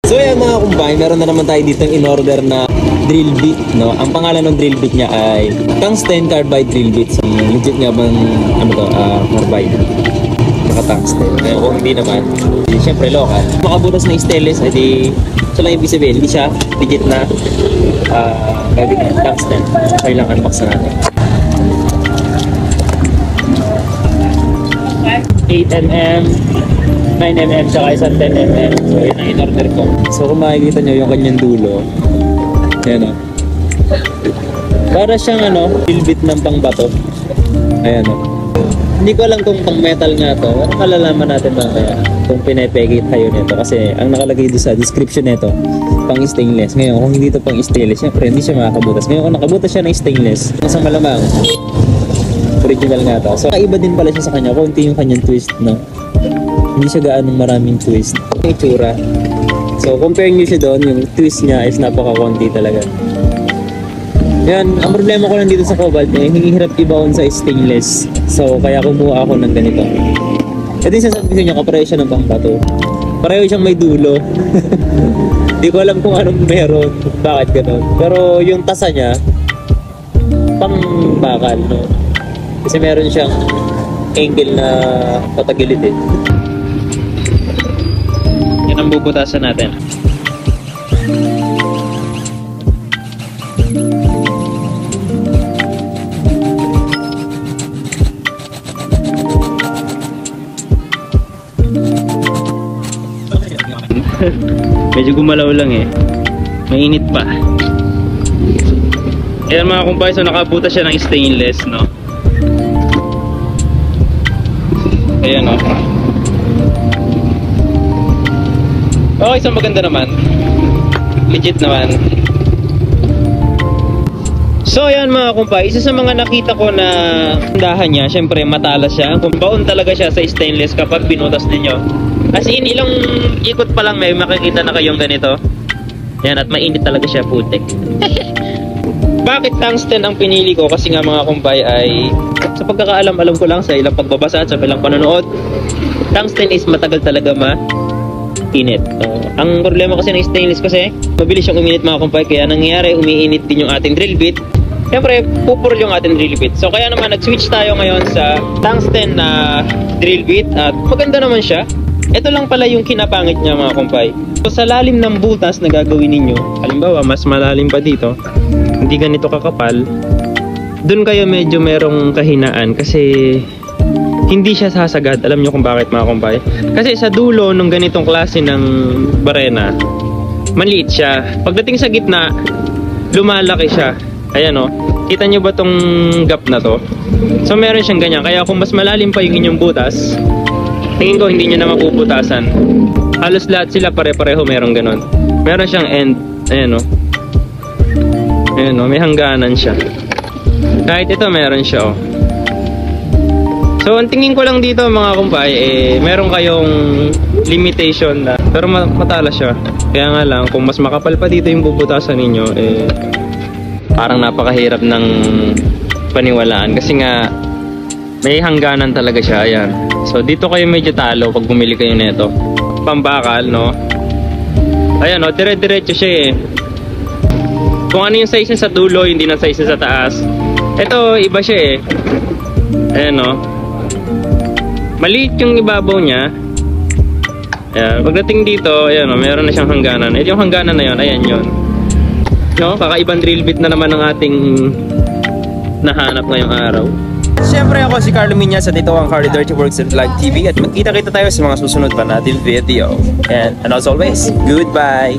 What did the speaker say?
So ayan mga kumpay, meron na naman tayo dito in-order na drill bit, no? Ang pangalan ng drill bit niya ay tungsten carbide drill bit. So, legit nga bang, carbide? Naka-tungsten. Kaya kung hindi naman, siyempre local. Makabutas na stainless, edi, so lang ibig sabihin, hindi siya legit na tungsten. Kaya lang unbox na natin. 8mm, 9mm, saka isang 10mm. So yun ang in-order ko. So kung makikita nyo yung kanyang dulo, ayan o. Para siyang dilbit ng pangbato. Ayan o. Hindi ko alam kung pang metal nga to. Pero malalaman natin ba kaya kung pinepegate tayo nito. Kasi ang nakalagay doon sa description nito, pang stainless. Ngayon kung hindi to pang stainless, syempre hindi siya makakabutas. Ngayon kung nakabutas siya ng stainless, masang malamang original nga to. So kaiba din pala siya sa kanya. Kunti yung kanyang twist, no? Hindi siya gaanong maraming twist. Yung itsura. So compare nyo siya doon, yung twist niya is napaka-konti talaga. Yan, ang problema ko lang dito sa Cobalt hihirap ibaon sa stainless. So kaya kumuha ako ng ganito. Ito yung sasabihin nyo, kapareho siya ng pangbato. Pareho siyang may dulo. Hindi ko alam kung anong meron, bakit gano'n. Pero yung tasa niya, pang bakal, no? Kasi meron siyang angle na patagilid eh. Yan ang bubutasan natin. Medyo gumalaw lang eh. Mainit pa. Ayan mga kumpay, so nakabutas siya ng stainless, no? Ayan o. Okay, so maganda naman. Legit naman. So ayan mga kumpay, isa sa mga nakita ko na tindahan niya, syempre matalas siya. Kung baon talaga siya sa stainless kapag binutas ninyo. As in, ilang ikot pa lang may makikita na kayong ganito. Ayan, at mainit talaga siya, putik. Bakit tungsten ang pinili ko? Kasi nga mga kumpay ay sa pagkakaalam-alam ko lang sa ilang pagbabasa at sa ilang panonood, tungsten is matagal talaga mainit. Ang problema kasi ng stainless kasi mabilis siyang uminit mga kumpay, kaya nangyayari umiinit din yung ating drill bit. Siyempre pupurol yung ating drill bit. So kaya naman nag-switch tayo ngayon sa tungsten na drill bit at maganda naman siya. Ito lang pala yung kinapangit niya mga kumpay. So sa lalim ng butas na gagawin ninyo, halimbawa mas malalim pa dito, hindi ganito kakapal, dun kayo medyo merong kahinaan kasi hindi siya sasagad. Alam nyo kung bakit mga kumpay? Kasi sa dulo ng ganitong klase ng barena, maliit siya. Pagdating sa gitna, lumalaki siya. Ayan o, kita nyo ba tong gap na to? So meron siyang ganyan. Kaya kung mas malalim pa yung inyong butas, tingin ko hindi nyo na mapuputasan. Halos lahat sila pare-pareho merong ganon. Meron siyang end. Ayan o. Ayan o, may hangganan siya. Kahit ito meron siya o. So ang tingin ko lang dito mga kumpay, meron kayong limitation na, pero matalas siya. Kaya nga lang, kung mas makapal pa dito yung bubutasan ninyo, parang napakahirap ng paniwalaan. Kasi nga, may hangganan talaga siya. Ayan. So dito kayo medyo talo pag bumili kayo nito. Pambakal, no? Ayan o, dire-diretso siya eh. Kung ano yung size niya sa dulo, hindi na size niya sa taas. Ito, iba siya eh. Ayan o. Maliit yung ibabaw niya. Ayan, pagdating dito, ayan o, meron na siyang hangganan. Ito yung hangganan na yun, ayan yun. No, kakaibang drill bit na naman ang ating nahanap ngayong araw. Siyempre ako si Carlo Miñas at ito ang Carlo Dirty Works and Vlog TV at magkita-kita tayo sa mga susunod pa natin video. And as always, goodbye!